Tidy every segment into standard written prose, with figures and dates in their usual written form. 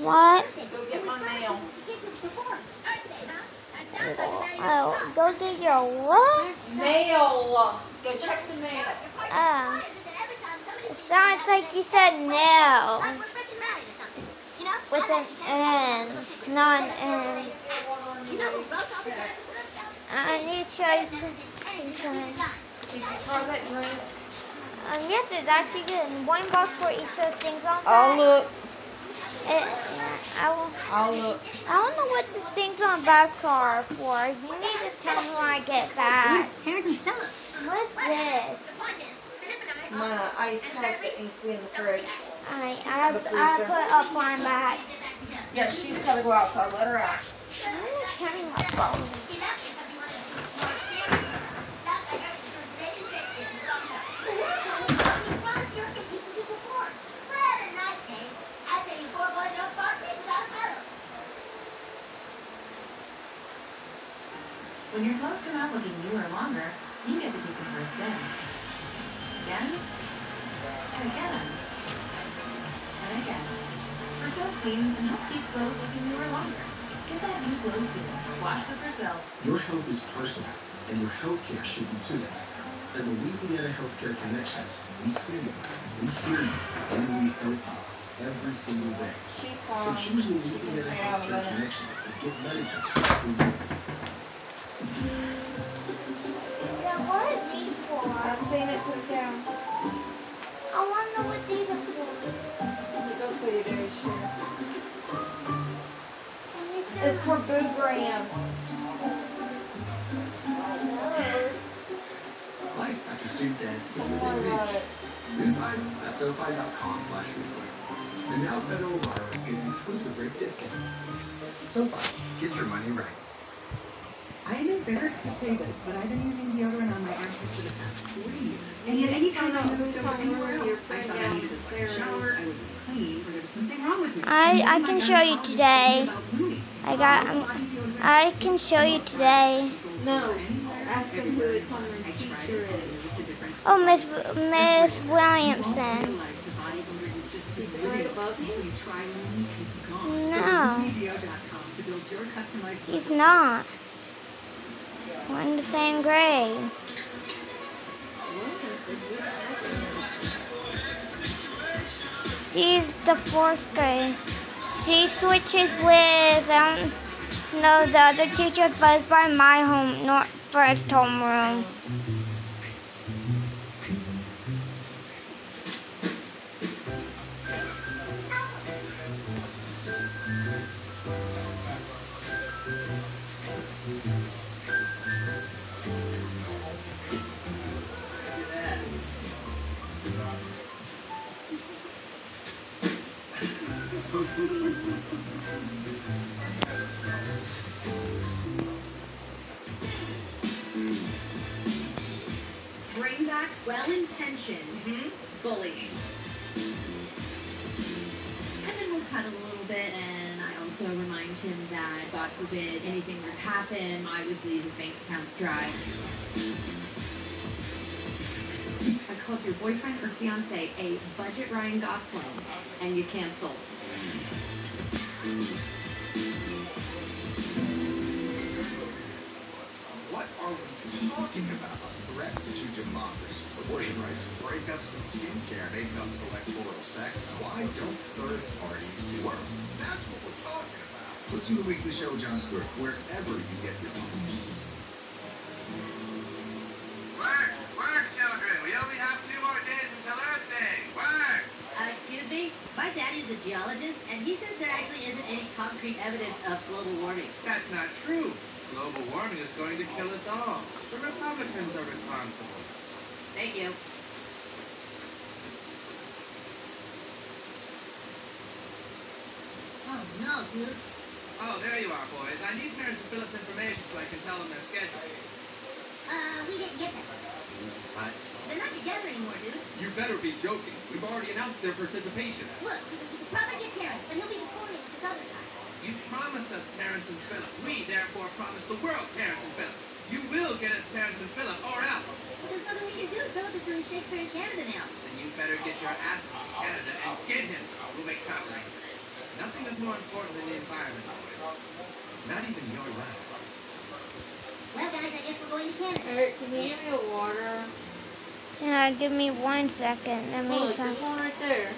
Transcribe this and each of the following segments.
What? Go get my mail. Oh, go get your what? Mail. Go check the mail. Oh. It sounds like you said nail. With an N, not an N. I need to show you something. Did you try that drink? Yes, it's actually good. One box for each of the things on I'll back. look. I'll look. I don't know what the things on back are for. You need to tell me when I get back. Terrence and Philip. What's this? My ice pack that needs to be in the fridge. I put up on back. Yeah, she's got to go outside. Let her out. I'm just turning my phone. When your clothes come out looking newer or longer, you get to take them for a spin. Again, and again, and again. Persil cleans and helps keep clothes looking newer or longer. Get that new clothes feeling. Wash with Persil. Your health is personal, and your healthcare should be too. At Louisiana Healthcare Connections, we see you, we hear you, and we help you every single day. She's So fine. choose Louisiana Healthcare Connections and get medical for you. Yeah, what are these for? I'll clean it, put it down. I want to know what these are for. That's what you do, sure. Can you see It's for Boo Graham. those? Life after student debt is within I love reach. it. Refund at SoFi.com/refund. And now federal borrowers get an exclusive rate discount. SoFi, get your money right. I am embarrassed to say this, but I've been using deodorant on my armpits for the past 4 years. And yet anytime I moved over anywhere else, I thought I needed a second shower, I would be clean, or there was something wrong with me. I can show you today. I can show you today. No. Ask him who his homeroom teacher is. Oh, Miss Williamson. He's right above you? No, he's not. We're in the same grade. She's the 4th grade. She switches with, I don't know the other teacher, but it's by my home, not first homeroom. Bring back well-intentioned bullying. And then we'll cuddle a little bit, and I also remind him that, God forbid, anything were to happen, I would leave his bank accounts dry. I called your boyfriend or fiance a budget Ryan Gosling, and you canceled. What are we talking about? Threats to democracy, abortion rights, breakups, and skincare, makeup, electoral sex. Why don't third parties work? That's what we're talking about. Listen to The Weekly Show with Jon Stewart, wherever you get your talk. Work, children. We only have 2 more days until Earth Day. Work. Excuse me? My daddy's a geologist, and he says there actually isn't any concrete evidence of global warming. That's not true. Global warming is going to kill us all. The Republicans are responsible. Thank you. Oh, no, dude. Oh, there you are, boys. I need Terrence and Philip's information so I can tell them their schedule. We didn't get them. What? They're not together anymore, dude. You better be joking. We've already announced their participation. Look, we could probably get Terrence, but he'll be performing with this other guy. You promised us Terrence and Philip. We, therefore, promised the world Terrence and Philip. You will get us Terrence and Philip, or else. But there's nothing we can do. Philip is doing Shakespeare in Canada now. Then you better get your asses to Canada and get him. We'll make travel arrangements. Nothing is more important than the environment, boys. Not even your lives. Well, guys, I guess we're going to Canada. Eric, can you give me a water? Yeah, give me 1 second. Let me Look, pass. there's one right there.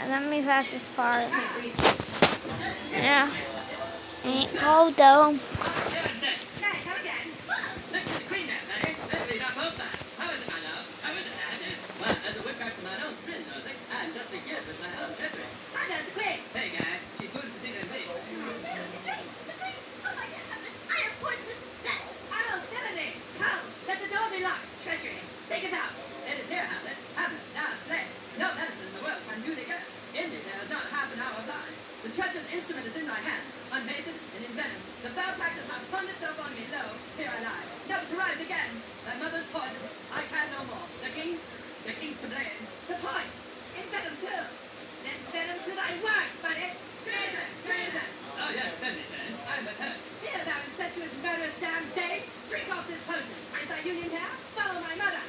Let me pass this part. Can't reach. Yeah. Ain't cold though. Hey, come again. Look to the queen there, Larry. Lovely on both sides. How is it, my love? How is it, lad? Well, as a woodcock to my own friend, Norfolk, I'm just a kid with my own country. How does the queen? Hey, guy, she's good to see them leave. Oh, my God. I am poisonous. Oh, villainy. How? Let the door be locked. Treachery. Seek it out. It is here, Hamlet. Hamlet, now slay. No medicine in the world can do thee good. In it there is not half an hour of life. The treacherous instrument is in my hand, unmated and envenomed. The foul practice hath turned itself on me, lo, here I lie, never to rise again. My mother's poison, I can no more. The king's to blame. The point. Envenom too. Then venom to thy worst, buddy. Treason. Treason. Oh, yes, send me, friend. I'm but hurt. Here, thou incestuous murderous damned Dane. Drink off this potion. Is thy union here? Follow my mother.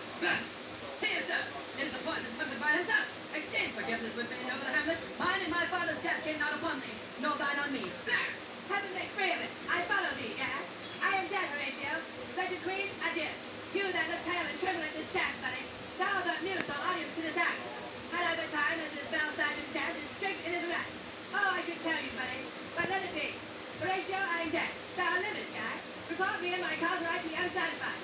Here, sir. It is the poison tempted by himself. Exchange forgiveness with me, noble Hamlet. Mine and my father's death came not upon thee, nor thine on me. Heaven make free of it. I follow thee, yeah? I am dead, Horatio. Wretched queen, adieu. You that look pale and tremble at this chance, buddy. Thou but mute all audience to this act. Had I but time as this fell sergeant dead is strict in his rest. Oh, I could tell you, buddy. But let it be. Horatio, I am dead. Thou livest, guy. Report me and my cause right to the unsatisfied.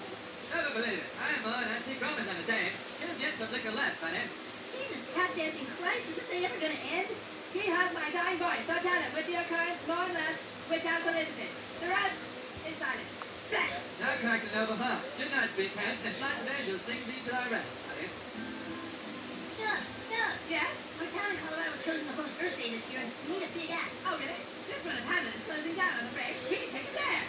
Never believe it. I am more an antique Roman than a Dane. Here's yet some liquor left, buddy. Jesus, tap dancing Christ, is this thing ever gonna end? He has my dying voice, so tell him, with the occurrence, more or less, which I'm solicited. The rest is silent. Black. Thou cracked a noble heart. Good night, sweet pants, and flights of angels sing thee to thy rest, buddy. Philip, yes? Our town in Colorado was chosen to host Earth Day this year, and we need a big act. Oh, really? This one in Hamlet is closing down, I'm afraid. We can take it there.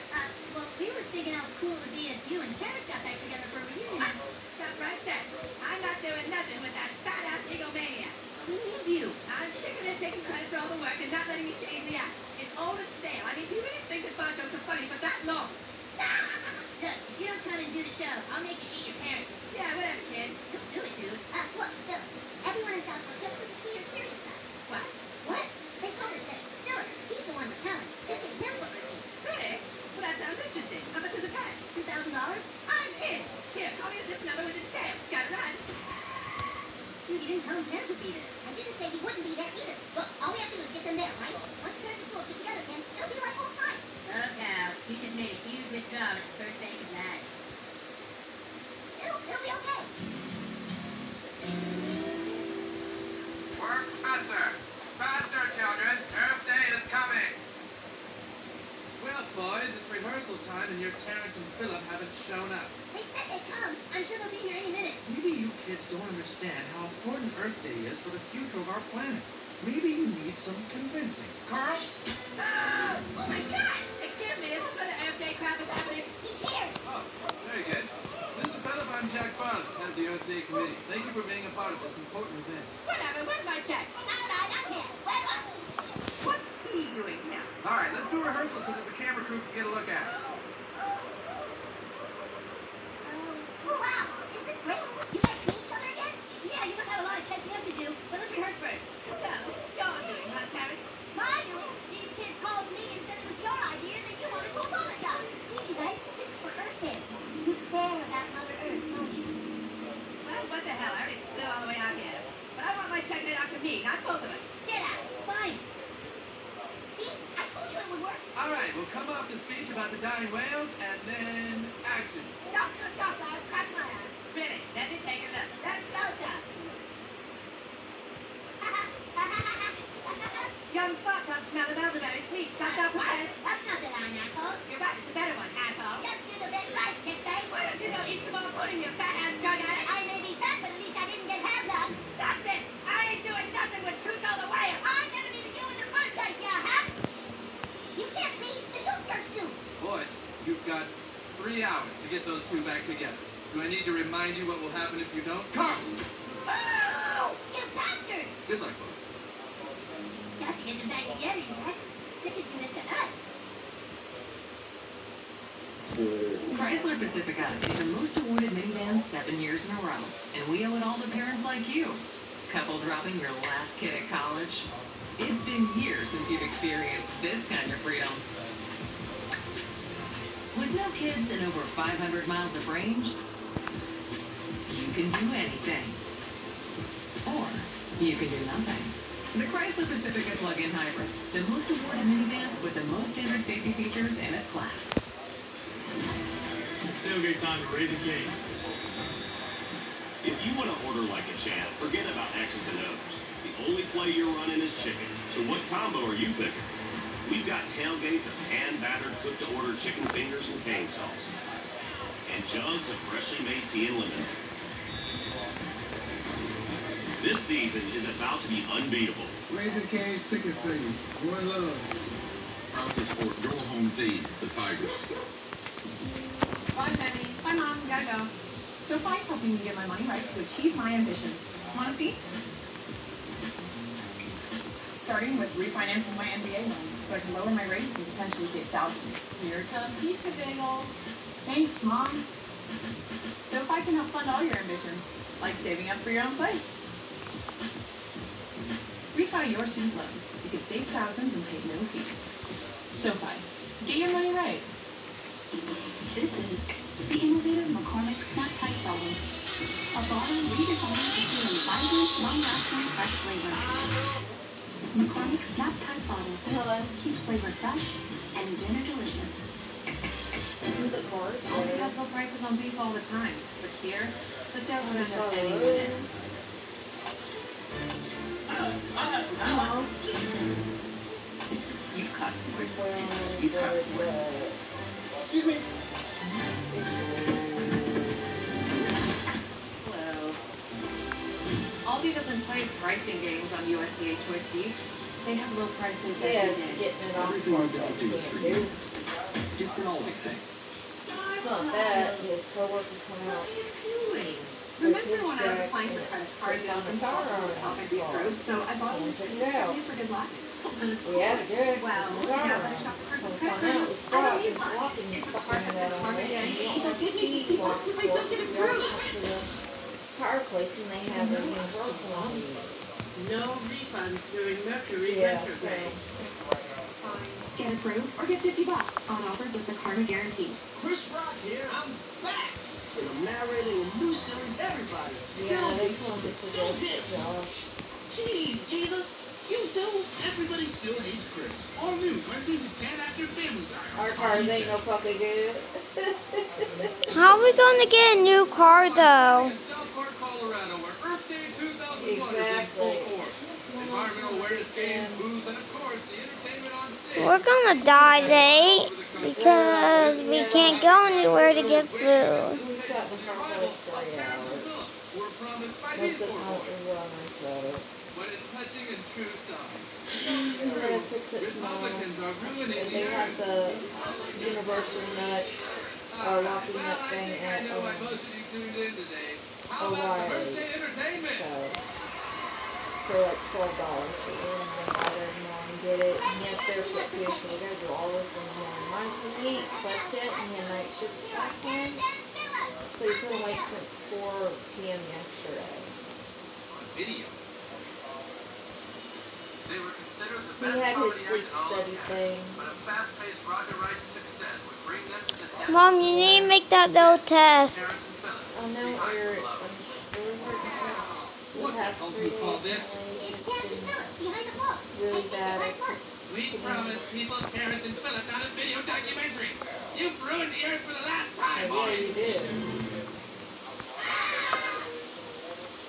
Well, we were thinking how cool it would be if you and Terrence got back together for a reunion. Stop right there. I'm not doing nothing with that badass egomaniac. We need you. I'm sick of him taking credit for all the work and not letting me change the act. It's old and stale. I mean, do you really think that bar jokes are funny for that long? Look, if you don't come and do the show, I'll make you eat your parents. Yeah, whatever, kid. Don't do it, dude. Look, Philip, everyone in Southport just wants to see your serious side. What? What? They told us that Philip, he's the one with talent. Just get him for it. Really? Well, that sounds interesting. How much does it pay? $2,000? I'm in. Here, call me at this number with the details. Got it right. Dude, you didn't tell him Terrence would be there. I didn't say he wouldn't be there either. Look, all we have to do is get them there, right? Once Terrence and Philip get together again, it'll be like old time. Okay, you just made a huge withdrawal at the first bank of lies. It'll be okay. Work faster! Faster, children! Earth Day is coming! Well, boys, it's rehearsal time and your Terrence and Philip haven't shown up. They said they'd come. I'm sure they'll be here any minute. Maybe you kids don't understand how important Earth Day is for the future of our planet. Maybe you need some convincing. Carl? Oh my God! Excuse me, is this where the Earth Day crap is happening? He's here! Oh, very good. Mr. Philip, I'm Jack Forrest, head of the Earth Day Committee. Thank you for being a part of this important event. Whatever, where's my check? All right, I'm here. What's he doing now? All right, let's do a rehearsal so that the camera crew can get a look at it. Oh, wow! Is this great? You guys seen each other again? Yeah, you must have a lot of catching up to do, but let's rehearse first. So, this is your doing, huh, Terrence? My doing? These kids called me and said it was your idea and that you wanted to apologize. Please, you guys, this is for Earth Day. You care about Mother Earth, don't you? Well, what the hell? I already flew all the way out here. But I want my check made out to me, not both of us. Get out. Fine. See? I told you it would work. All right, we'll come off the speech about the dying whales and then action. Doctor, I've cracked my ass. Really? Let me take a look. Closer. Young fuck, I'm smelling elderberry sweet. Got that prize? That's not the line, asshole. You're right, it's a better one, asshole. Just do the bit right, kid face. Why don't you go eat some more pudding, you fat ass drug addict? I may be fat, but at least I didn't get ham nugs. That's it. I ain't doing nothing with Kuko the whale. I never needed you in the first place, you hack. You can't leave. The show starts soon. Boys, you've got 3 hours to get those two back together. Do I need to remind you what will happen if you don't? Carl! Oh! You bastards! Good luck, boys. Got to get them back together, you guys. They could do this to us. Chrysler Pacifica is the most awarded minivan 7 years in a row, and we owe it all to parents like you. Couple dropping your last kid at college. It's been years since you've experienced this kind of freedom. With no kids and over 500 miles of range, you can do anything. Or you can do nothing. The Chrysler Pacifica plug-in hybrid, the most awarded minivan with the most standard safety features in its class. It's tailgate time at Raising Cane's. If you want to order like a champ, forget about X's and O's. The only play you're running is chicken. So what combo are you picking? We've got tailgates of hand-battered, cooked-to-order chicken fingers and cane sauce. And jugs of freshly made tea and lemonade. This season is about to be unbeatable. Raising Cane's chicken fingers. One love. Proud to support your home team, the Tigers. Bye, Penny. Bye, Mom. Gotta go. SoFi's helping me get my money right to achieve my ambitions. Want to see? Starting with refinancing my MBA loan so I can lower my rate and potentially save thousands. Here come pizza bagels. Thanks, Mom. SoFi can help fund all your ambitions, like saving up for your own place. Refi your student loans. You can save thousands and pay no fees. SoFi. Get your money right. This is the innovative McCormick Snap Tight Bottle. A bottle redesigned to feel a vibrant, long-lasting, fresh flavor. McCormick Snap Tight Bottles keeps flavor fresh and dinner delicious. Aldi has low prices on beef all the time, but here, the sale would end up any minute. Hello. You cuss word. You cuss word. Excuse me. Hello. Aldi doesn't play pricing games on USDA choice beef. They have low prices every day. Everything we don't do is for you. It's an Aldi thing. Not that. His coworker come out. Remember when I was applying for credit cards, it was impossible to tell if I'd be approved, so I bought these bracelets from you for good luck. Yeah, good. Well, now that I shop for cards on credit card, I don't need luck. If the card has the card guarantee, they'll give me $50 if I don't get approved. Car place and they have a universal one. No refunds during Mercury Yeah, retrograde. Get approved or get $50 on offers with the Karma Guarantee. Chris Rock here. I'm back. And I'm narrating a new series everybody still Yeah, hates, this one's but just a still good hits. Josh. Jeez, Jesus. You too. Everybody still hates Chris. All new, Wednesdays at 10 after Family Guy. Our cars ain't no fucking good. How are we gonna get a new car though? In Southport, Colorado, where Earth Day 2001 is in full force. Environmental awareness games, booze, and of course, the entertainment on stage. We're gonna die late because we can't go anywhere to get food. We're promised by these four boys. What a touching and true song. It's true. Republicans are ruining And the they have earth. the universal nut or locking Well, up I thing think I at know why most of you tuned in today. How about some O'Reilly's. birthday entertainment? So, for like $12. So we're gonna go by there tomorrow and get it. And yes, they're quick too, so we're gonna do all this in the morning. Mine for me, slept it, and then night shift back in. So he's been awake since 4 p.m. yesterday. On video. They were considered the He best had his comedy sleep act in all of study Canada, thing. but a fast-paced rocket ride to success would bring them to the death. Mom, you need to make that little test. Terrence and Phillip. Oh no, Eric, I'm really hurting. What the hell do you call this? It's Terrence and Phillip behind the wall. Really I picked it bad. last month. We promised people Terrence and Phillip not a video documentary. You've ruined the earth for the last time, Yeah, boys. you did.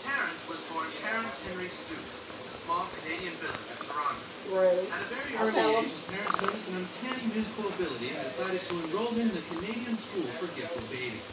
Terrence was born Terrence Henry Stewart, in a small Canadian village of Toronto. Rose. At a very I'll early tell him. age, his parents noticed an uncanny musical ability and decided to enroll him in the Canadian School for Gifted Babies.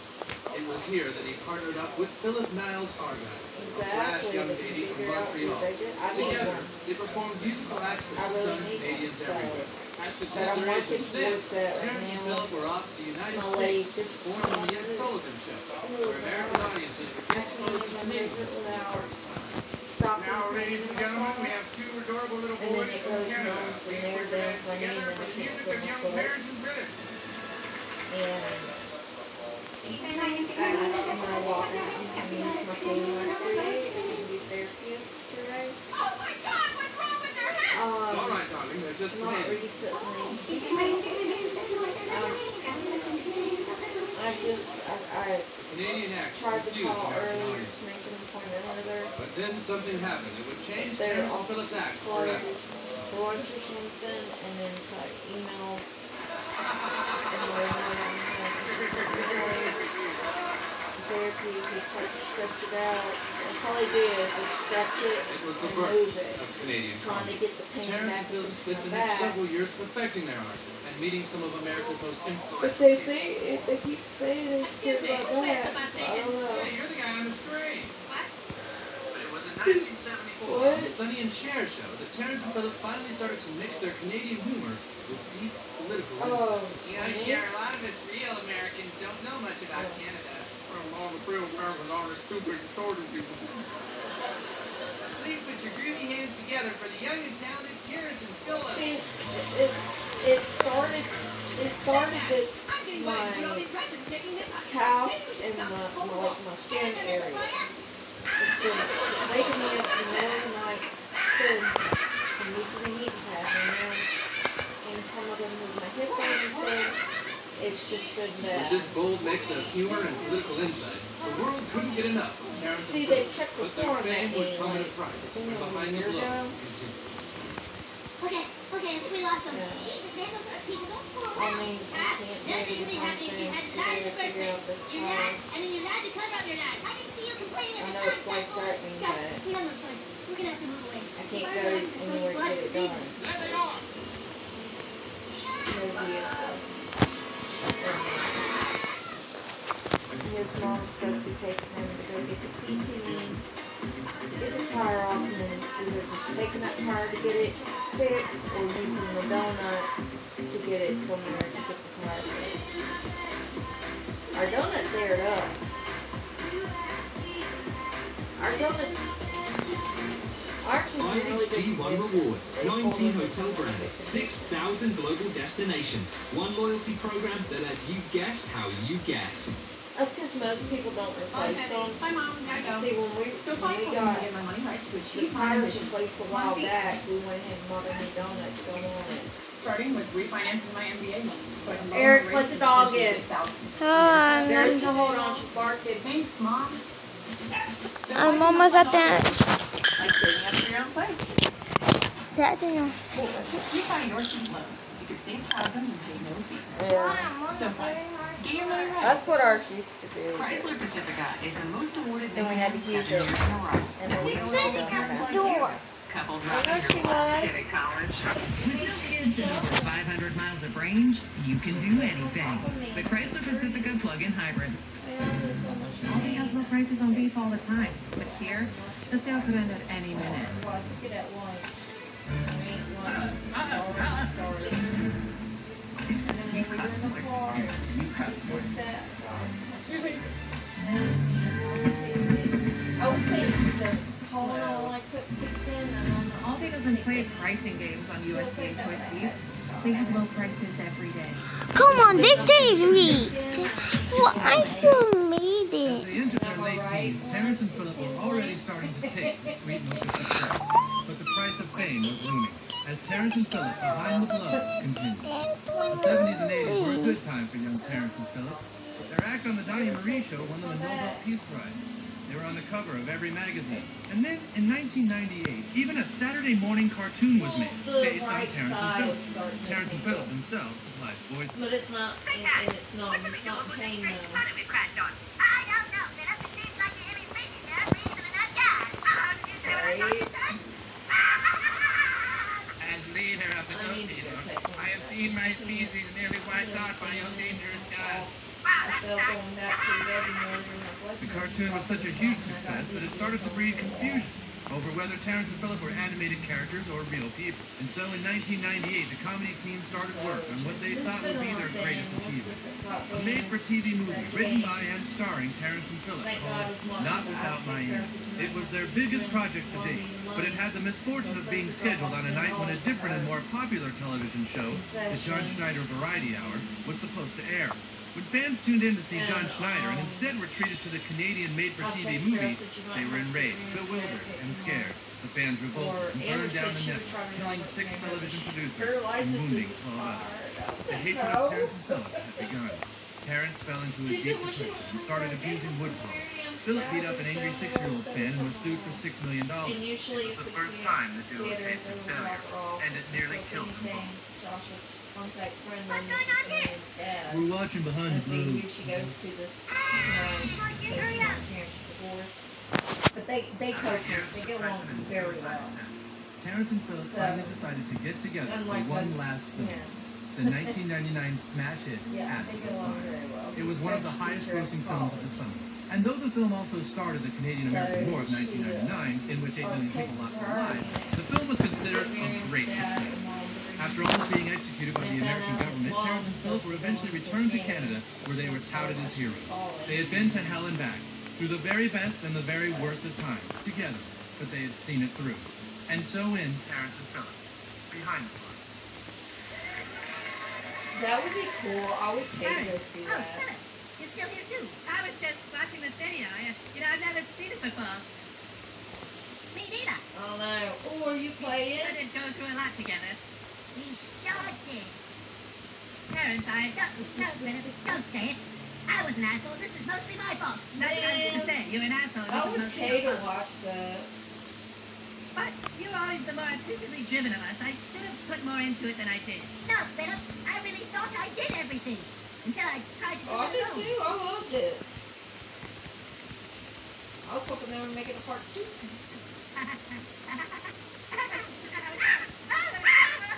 It was here that he partnered up with Philip Niles Argyle, a brash Exactly. young Did you baby from figure out who Montreal. they did? I need Together, one. they performed musical acts that I really stunned need Canadians one, so- everywhere. At the But I'm tender age working of towards 6, that right Terrence and now. Philip were off to the United My States lady to just perform on the Ed Sullivan Show, where American audiences would be exposed to Canadians for the first time. Now, ladies and gentlemen, we have two adorable little and then it goes on from there down to my name and I can't put my foot. And when I walk out, I mean, it's my pain yesterday. I didn't do therapy yesterday. Oh my God, what's wrong with your hair? just not Canadian. recently. I Canadian actors tried to refused call American earlier to audiences. make an appointment with her. But then something happened. It would change They're Terrence all and Phillips' act closed forever. for lunch or something, and then so I emailed and they therapy, he tried to stretch it out. That's all he did was stretch it It was the and birth move it. of Canadian Trying to comedy. get the pain Terrence back and Phillips into spent my the next back. several years perfecting their art and meeting some of America's most But influential they people. think, they keep saying it's Excuse me, good which way is about the bus that. I station? don't know. Hey, you're the guy on the screen. What? But it was in 1974 What? on the Sonny and Cher show that Terrence and Phillips finally started to mix their Canadian humor with deep political Oh, insight. You know, Cher, a lot of us real Americans don't know much about Canada. All the real Americans are the stupid and sordid people. Please put your groovy hands together for the young and talented Terrence and Phillips. See, it started with I'm getting my worried about all these Russians making this up. calf Maybe we should and stop this whole my war. skin Anything area. else for you? It's been waking me up in the middle of the night, and using the heat pad, and then anytime I go to move my hip or anything, it's just been With bad. this bold mix of humor and political insight, the world couldn't get enough of Terrence See, and they Phillips. kept But their recording fame that would come at a like, price, you and know, behind a the year blow ago. continued. Okay, I think we lost them. Yeah. Jesus, man, those other people don't screw I around. mean, I Huh? can't Nothing maybe would be happening if you had lied in the first figure out place. this You time. lied, and then you lied to cover up your lies. I didn't see you complaining at I the know time, it's like Cycle. threatening, Guys, but we have no choice. We're gonna have to move away. I can't We're go gonna have to destroy anywhere these to lies get for it a reason. done. There they are. His mom's supposed to be taking him to go get the PCE, get the tire off, and then either just taking that tire to get it fixed or using the donut to get it somewhere to get the tire fixed. Our donut's aired up. Our donut's actually really IHG good. One Rewards, They told 19 us hotel it's brands, good. 6,000 global destinations, one loyalty program that has you guessed how you guessed. That's because most people don't replace them. Bye, Mom. Gotta go. See, when we So far, so got get my money right to two achieve my tires ambitions. replaced a Wanna while see? back, we went ahead and bought a new donut to go on it. Starting with refinancing my MBA loan, so I can lower Eric, my let rate the to dog potentially in. thousands. There's no hold on, she's barking. Thanks, Mom. So I'm almost at that. like saving up for your own place. That thing. Refi your student loans. You could save thousands and pay no fees. Yeah. So fun. Get your money right. That's what ours used to do. Chrysler Pacifica is the most awarded Then we had to minimum use 7 it. years in a row. And then we That's said why it parents got like door. you. Couples Well, dropping that's your too last bad. kid at college. With your kids and over 500 miles of range, you can do anything. The Chrysler Pacifica plug-in hybrid. Aldi has low prices on beef all the time, but here, the sale could end at any minute. Well, I took it at lunch. I ate lunch. Already started. And then when we were in the car, with that, Excuse me. I would say the Tylenol I took kicked in, and then the Aldi doesn't play pricing games on USDA and choice beef. They have low prices every day. Come on, this is sweet. Well, I still made As it. they entered their late teens, Terrence and Philip were already starting to taste the sweet milk of success. But the price of fame was looming, as Terrence and Philip Behind the Glove continued. The 70s and 80s were a good time for young Terrence and Philip. Their act on the Donnie Marie Show won them a Nobel Peace Prize. They were on the cover of every magazine. And then, in 1998, even a Saturday morning cartoon was made, based on Terrence and Philip. Terrence and Philip themselves supplied voices. But it's not, and it's not, it's not pain though. we've crashed on? I don't know, Philip. It seems like the enemy species now is breathing enough gas. Did you say what I thought you said? As leader of the goat leader, I have seen my species nearly wiped out by your dangerous gas. I felt going back to the wedding order. The cartoon was such a huge success that it started to breed confusion over whether Terrence and Philip were animated characters or real people. And so in 1998, the comedy team started work on what they thought would be their greatest achievement. A made-for-TV movie written by and starring Terrence and Philip called Not Without Miami. It was their biggest project to date, but it had the misfortune of being scheduled on a night when a different and more popular television show, the John Schneider Variety Hour, was supposed to air. When fans tuned in to see John Schneider and instead were treated to the Canadian made-for-TV movie, they were enraged, bewildered, and scared. The fans revolted and burned down the network, killing 6 television producers and wounding 12 others. The hatred of Terrence and Phillip had begun. Terrence fell into a deep depression and started abusing wood polish. Phillip beat up an angry 6-year-old fan and was sued for $6 million. It was the first time the duo tasted failure, and it nearly killed them both. What's going on here? We're watching Behind the Blue. She goes to this, Come on, Kitty, hurry up. but they cope. They get along very well. Terrence and Phillip finally decided to get together for one last film. The 1999 smash hit, Asses of Fire. It was one of the highest grossing films of the summer. And though the film also starred in the Canadian-American War of 1999, in which 8 million people lost their lives, the film was considered a great success. After almost being executed by the American government, Terrence and Phillip were eventually returned to Canada, where they were touted as heroes. They had been to hell and back, through the very best and the very worst of times, together, but they had seen it through. And so ends Terrence and Phillip, Behind the Blue. That would be cool. I would take Hey. this to Oh, that. Philip, you're still here too. I was just watching this video. You know, I've never seen it before. Me neither. I don't know. Oh, are you playing? We didn't go through a lot together. We sure did. Terrence, no, Philip, don't say it. I was an asshole. This is mostly my fault. That's what I was going to say. You're an asshole. This I was would mostly pay your to fault. watch that. But you're always the more artistically driven of us. I should have put more into it than I did. No, Philip. I really thought I did everything. Until I tried to do Oh, I it did alone. too. I loved it. I was hoping they would make it a part 2.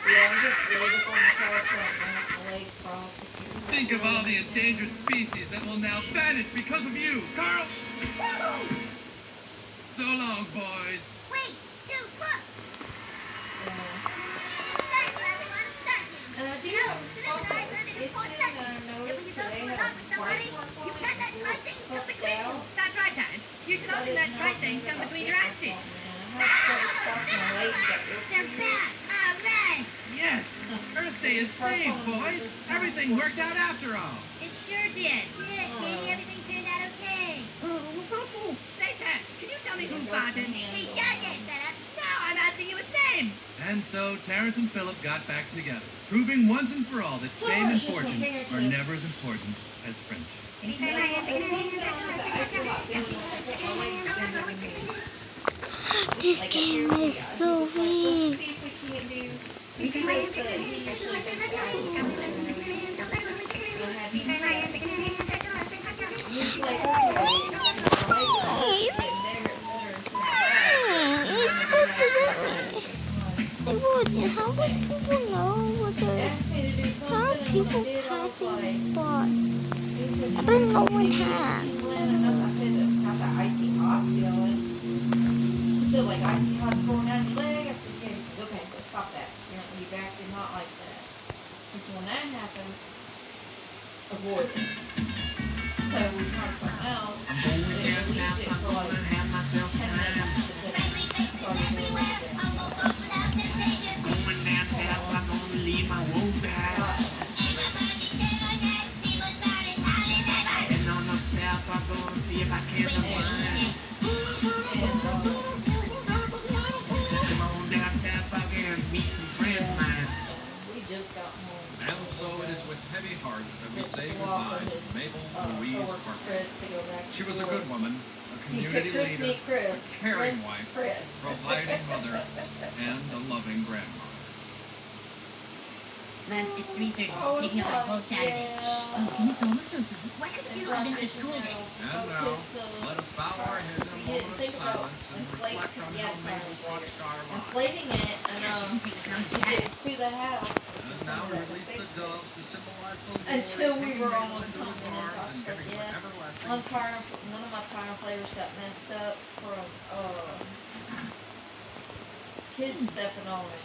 Yeah, I'm just laid up on the couch right now. My leg crossed. Think of all the endangered species that will now vanish because of you, Carl! So long, boys. Wait, dude, look. Yeah. Thank you, everyone. Thank you. And I do You know, have Philip and I learned an important lesson. That when you go through a lot with somebody, you can't let trite things come between you. That's right, Terrence. You should only let trite things come between your ass cheeks. They're bad. All right. Yes! Earth Day is saved, boys! Everything worked out after all! It sure did. Yeah, Katie, everything turned out okay. Say, Terrence, can you tell me who farted? He sure did, Philip. Now I'm asking you his name. And so Terrence and Phillip got back together, proving once and for all that fame and fortune are never as important as friendship. This game is so weird. How would people know whether how people passing by? I bet no one has. So like icy hot's going down your leg, I said, okay, stop that. Your back did not like that. And so when that happens, avoid it. So we tried something else. I'm going down south, I'm gonna have myself a time. Going down south, I'm gonna leave my woe behind. Heading on up south, I'm gonna see if I can unwind. So come on down south, I'll go and meet some friends of mine. We just got home. And so it is with heavy hearts that we say goodbye to Mabel Louise Carpenter. She was a good woman, a community leader, a caring wife, providing mother, and a loving grandmother. Man, it's 3:30. It's taking up my whole Saturday. And it's almost over. Why could the funeral have been at school day? And now, let us bow our heads in a moment of silence and reflect on how Mabel touched our I'm lives. plating it and get it to the house. And now we release the doves to symbolize the Lord, Until we taking were Mabel almost into his home and arms and touched giving it. her everlasting One of my tire players got messed up from kids stepping on it.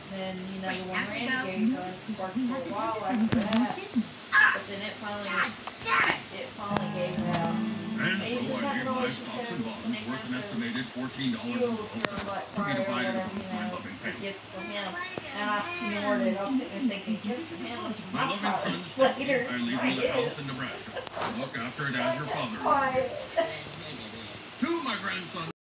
And then, you know, the one Randy gave us worked for a while after that. But then it finally gave out. And So I gave my stocks and bonds worth an estimated $14.12 to be divided amongst my loving family. Gifts for him, and I snored it. I was sitting there thinking, gifts for him. My loving son, Steve, I leave you the house in Nebraska. Look after it as your father. To my grandson.